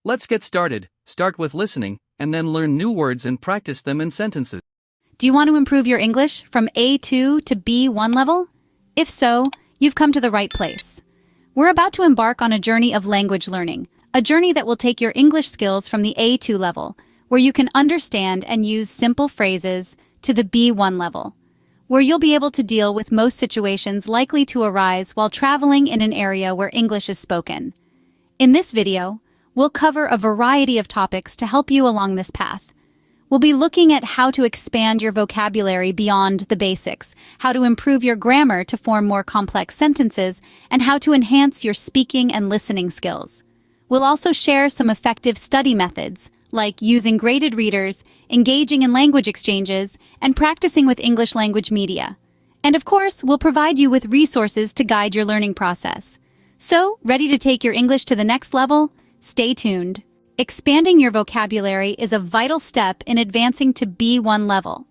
Let's get started. Start with listening, and then learn new words and practice them in sentences. Do you want to improve your English from A2 to B1 level? If so, you've come to the right place. We're about to embark on a journey of language learning, a journey that will take your English skills from the A2 level, where you can understand and use simple phrases, to the B1 level, where you'll be able to deal with most situations likely to arise while traveling in an area where English is spoken. In this video, we'll cover a variety of topics to help you along this path. We'll be looking at how to expand your vocabulary beyond the basics, how to improve your grammar to form more complex sentences, and how to enhance your speaking and listening skills. We'll also share some effective study methods, like using graded readers, engaging in language exchanges, and practicing with English language media. And of course, we'll provide you with resources to guide your learning process. So, ready to take your English to the next level? Stay tuned. Expanding your vocabulary is a vital step in advancing to B1 level.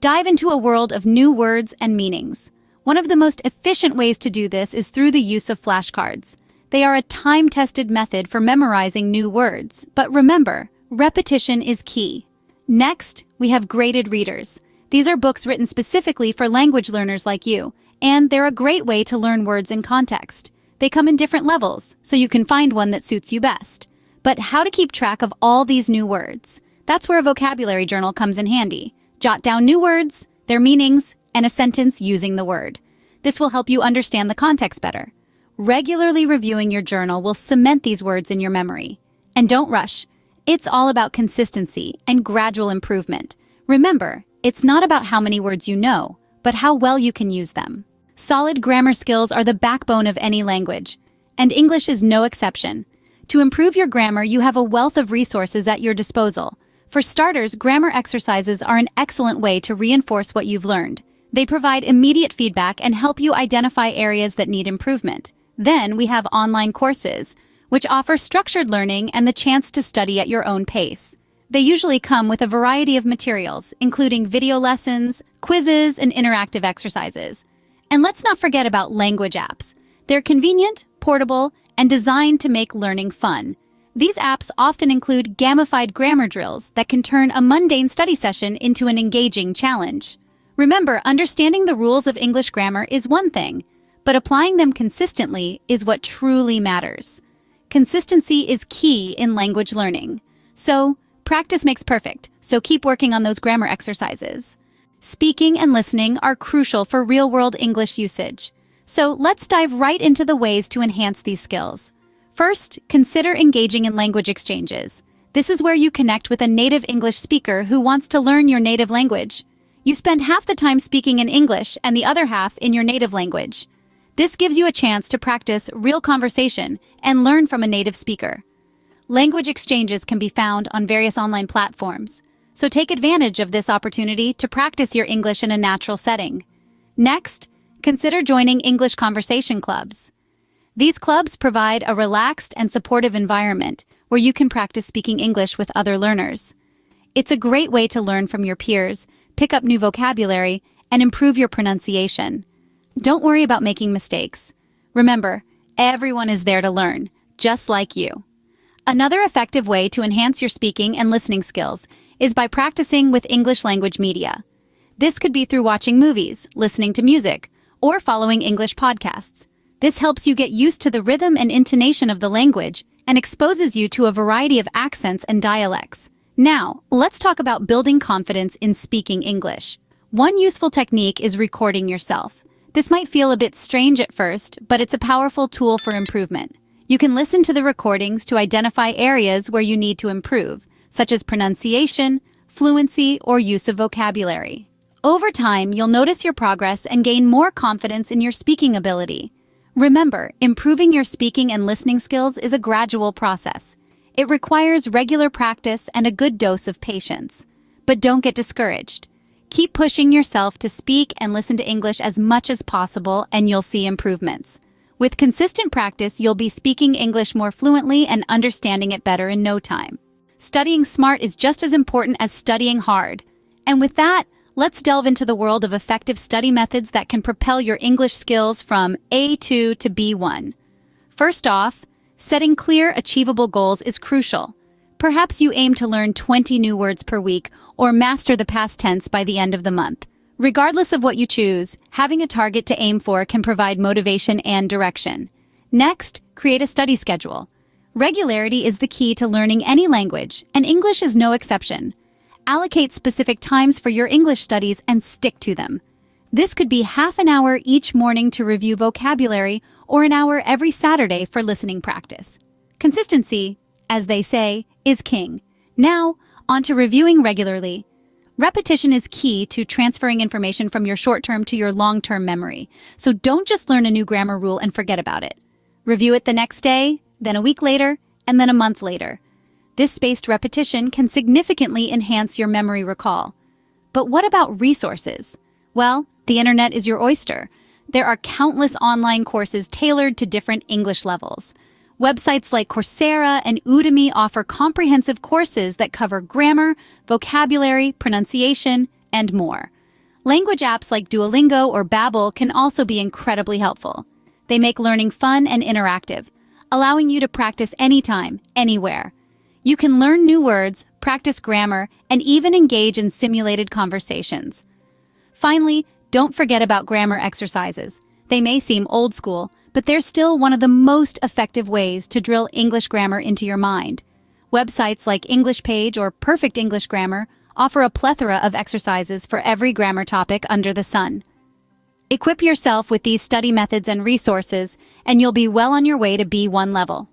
Dive into a world of new words and meanings. One of the most efficient ways to do this is through the use of flashcards. They are a time-tested method for memorizing new words, but remember, repetition is key. Next, we have graded readers. These are books written specifically for language learners like you, and they're a great way to learn words in context. They come in different levels, so you can find one that suits you best. But how to keep track of all these new words? That's where a vocabulary journal comes in handy. Jot down new words, their meanings, and a sentence using the word. This will help you understand the context better. Regularly reviewing your journal will cement these words in your memory. And don't rush. It's all about consistency and gradual improvement. Remember, it's not about how many words you know, but how well you can use them. Solid grammar skills are the backbone of any language, and English is no exception. To improve your grammar, you have a wealth of resources at your disposal. For starters, grammar exercises are an excellent way to reinforce what you've learned. They provide immediate feedback and help you identify areas that need improvement. Then we have online courses, which offer structured learning and the chance to study at your own pace. They usually come with a variety of materials, including video lessons, quizzes, and interactive exercises. And let's not forget about language apps. They're convenient, portable, and designed to make learning fun. These apps often include gamified grammar drills that can turn a mundane study session into an engaging challenge. Remember, understanding the rules of English grammar is one thing, but applying them consistently is what truly matters. Consistency is key in language learning. So, practice makes perfect, so keep working on those grammar exercises. Speaking and listening are crucial for real-world English usage. So, let's dive right into the ways to enhance these skills. First, consider engaging in language exchanges. This is where you connect with a native English speaker who wants to learn your native language. You spend half the time speaking in English and the other half in your native language. This gives you a chance to practice real conversation and learn from a native speaker. Language exchanges can be found on various online platforms, so take advantage of this opportunity to practice your English in a natural setting. Next, consider joining English conversation clubs. These clubs provide a relaxed and supportive environment where you can practice speaking English with other learners. It's a great way to learn from your peers, pick up new vocabulary, and improve your pronunciation. Don't worry about making mistakes. Remember, everyone is there to learn, just like you. Another effective way to enhance your speaking and listening skills is by practicing with English language media. This could be through watching movies, listening to music, or following English podcasts. This helps you get used to the rhythm and intonation of the language and exposes you to a variety of accents and dialects. Now, let's talk about building confidence in speaking English. One useful technique is recording yourself. This might feel a bit strange at first, but it's a powerful tool for improvement. You can listen to the recordings to identify areas where you need to improve, such as pronunciation, fluency, or use of vocabulary. Over time, you'll notice your progress and gain more confidence in your speaking ability. Remember, improving your speaking and listening skills is a gradual process. It requires regular practice and a good dose of patience. But don't get discouraged. Keep pushing yourself to speak and listen to English as much as possible, and you'll see improvements. With consistent practice, you'll be speaking English more fluently and understanding it better in no time. Studying smart is just as important as studying hard. And with that, let's delve into the world of effective study methods that can propel your English skills from A2 to B1. First off, Setting clear, achievable goals is crucial. Perhaps you aim to learn 20 new words per week or master the past tense by the end of the month. Regardless of what you choose, having a target to aim for can provide motivation and direction. Next, create a study schedule. Regularity is the key to learning any language, and English is no exception. Allocate specific times for your English studies and stick to them. This could be half an hour each morning to review vocabulary or an hour every Saturday for listening practice. Consistency, as they say, is king. Now, on to reviewing regularly. Repetition is key to transferring information from your short-term to your long-term memory, so don't just learn a new grammar rule and forget about it. Review it the next day, then a week later, and then a month later. This spaced repetition can significantly enhance your memory recall. But what about resources? Well, the internet is your oyster. There are countless online courses tailored to different English levels. Websites like Coursera and Udemy offer comprehensive courses that cover grammar, vocabulary, pronunciation, and more. Language apps like Duolingo or Babbel can also be incredibly helpful. They make learning fun and interactive, allowing you to practice anytime, anywhere. You can learn new words, practice grammar, and even engage in simulated conversations. Finally, don't forget about grammar exercises. They may seem old school, but they're still one of the most effective ways to drill English grammar into your mind. Websites like English Page or Perfect English Grammar offer a plethora of exercises for every grammar topic under the sun. Equip yourself with these study methods and resources, and you'll be well on your way to B1 level.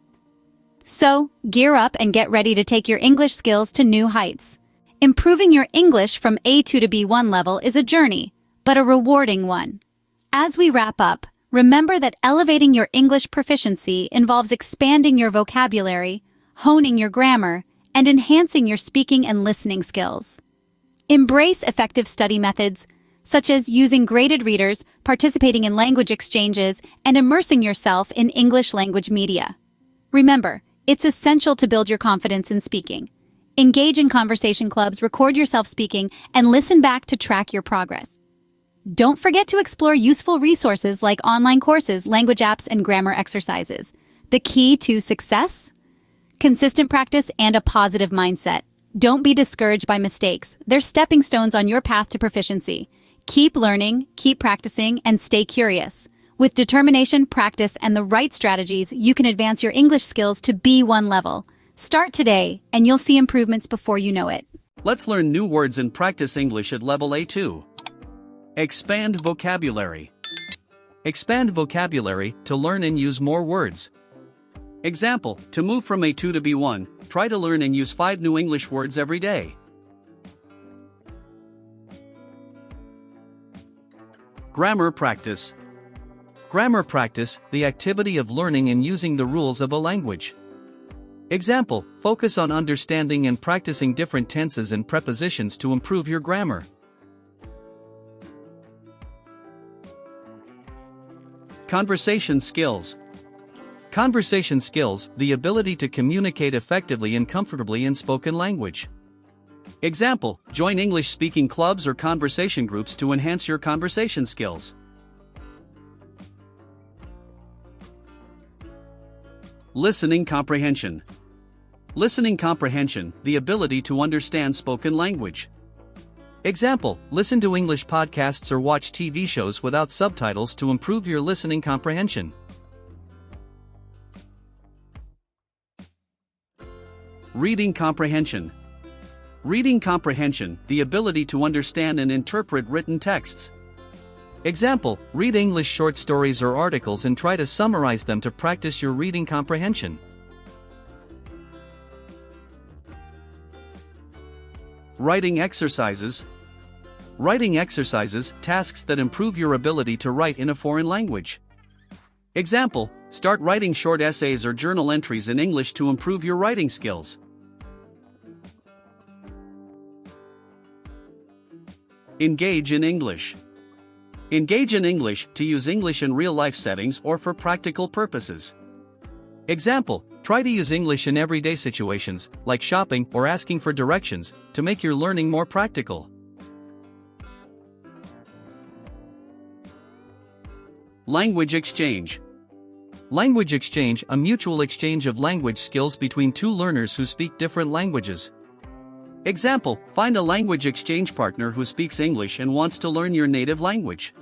So, gear up and get ready to take your English skills to new heights. Improving your English from A2 to B1 level is a journey, but a rewarding one. As we wrap up, remember that elevating your English proficiency involves expanding your vocabulary, honing your grammar, and enhancing your speaking and listening skills. Embrace effective study methods, such as using graded readers, participating in language exchanges, and immersing yourself in English language media. Remember, it's essential to build your confidence in speaking. Engage in conversation clubs, record yourself speaking, and listen back to track your progress. Don't forget to explore useful resources like online courses, language apps, and grammar exercises. The key to success? Consistent practice and a positive mindset. Don't be discouraged by mistakes. They're stepping stones on your path to proficiency. Keep learning, keep practicing, and stay curious. With determination, practice, and the right strategies, you can advance your English skills to B1 level. Start today, and you'll see improvements before you know it. Let's learn new words and practice English at level A2. Expand vocabulary. Expand vocabulary to learn and use more words. Example, to move from A2 to B1, try to learn and use 5 new English words every day. Grammar practice. Grammar practice, the activity of learning and using the rules of a language. Example, focus on understanding and practicing different tenses and prepositions to improve your grammar. Conversation skills. Conversation skills, the ability to communicate effectively and comfortably in spoken language. Example, join English-speaking clubs or conversation groups to enhance your conversation skills. Listening comprehension. Listening comprehension, the ability to understand spoken language. Example, listen to English podcasts or watch TV shows without subtitles to improve your listening comprehension. Reading comprehension. Reading comprehension, the ability to understand and interpret written texts. Example, read English short stories or articles and try to summarize them to practice your reading comprehension. Writing exercises. Writing exercises, tasks that improve your ability to write in a foreign language. Example, start writing short essays or journal entries in English to improve your writing skills. Engage in English. Engage in English, to use English in real-life settings or for practical purposes. Example, try to use English in everyday situations, like shopping or asking for directions, to make your learning more practical. Language exchange. Language exchange, a mutual exchange of language skills between two learners who speak different languages. Example, find a language exchange partner who speaks English and wants to learn your native language.